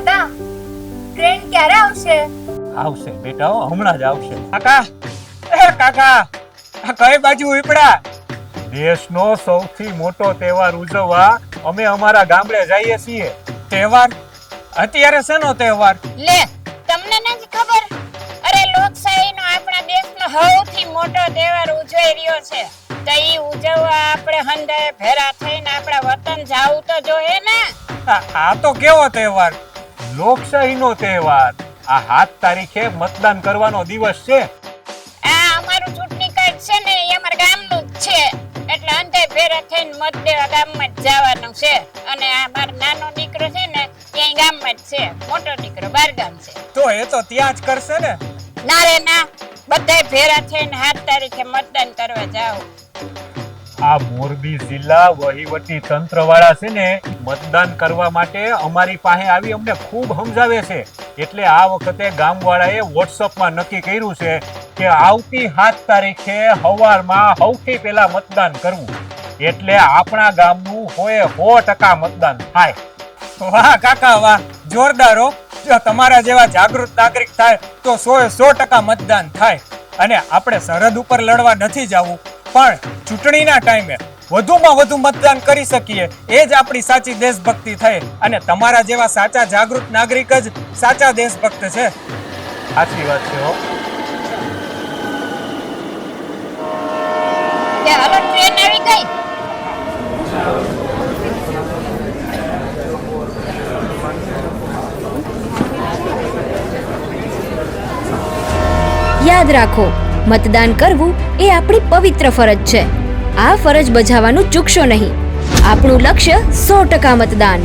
દાદા ટ્રેન ક્યારે આવશે? આવશે બેટા, હમણાં જ આવશે. કાકા, એ કાકા, આ કઈ બાજુ ઉપડા? દેશનો સૌથી મોટો તહેવાર ઉજવવા અમે અમારા ગામડે જઈએ છીએ. તહેવાર? અત્યારે શેનો તહેવાર? લે, તમને નથી ખબર? અરે લોકશાહીનો આપણા દેશનો સૌથી મોટો તહેવાર ઉજવાઈ રહ્યો છે. તો ઈ ઉજવવા આપણે હંધાએ ભેરા થઈને આપણા વતન જાવું તો જોઈએ ને. આ તો કેવો તહેવાર? લોકશાહીનો તહેવાર. આ 7 તારીખે મતદાન કરવાનો દિવસ છે. આ અમારું ચૂંટણી કાર્ડ છે ને એ અમારા ગામનું જ છે. એટલે હંધાએ ભેરા થઈને મત દેવા ગામમાં જ જવાનું છે. અને આ મારો નાનો દીકરો છે ને એ ગામમાં જ છે. મોટો દીકરો બહાર ગામ છે. તો એ તો ત્યાં જ કરશે ને? ના રે ના, બધાય ભેરા થઈને 7 તારીખે મતદાન કરવા જાવ. આ મોરબી જિલ્લા વહીવટી તંત્ર વાળા છે ને મતદાન કરવા માટે અમારી પાસે આવી અમને ખૂબ સમજાવે છે. એટલે આ વખતે ગામવાળાએ વોટ્સઅપમાં નક્કી કર્યું છે કે આવતી 7 તારીખે સવારમાં સૌથી પહેલા મતદાન કરવું. એટલે આપણા ગામનું 100% મતદાન થાય. વાહ કાકા વાહ, જોરદાર હો. જો તમારા જેવા જાગૃત નાગરિક થાય તો 100% મતદાન થાય. અને આપણે સરહદ ઉપર લડવા નથી જવું, પણ ચૂંટણીના ટાઈમે વધુમાં વધુ મતદાન કરી શકીએ. એ જ આપણી સાચી દેશભક્તિ થઈ. અને તમારા જેવા સાચા જાગૃત નાગરિક જ સાચા દેશભક્ત છે. સાચી વાત છે હો. કે હાલો ટ્રેન આવી ગઈ. યાદ રાખો, મતદાન કરવું એ આપણી પવિત્ર ફરજ છે. આ ફરજ બજાવવાનું ચૂકશો નહીં. આપણું લક્ષ્ય 100% મતદાન.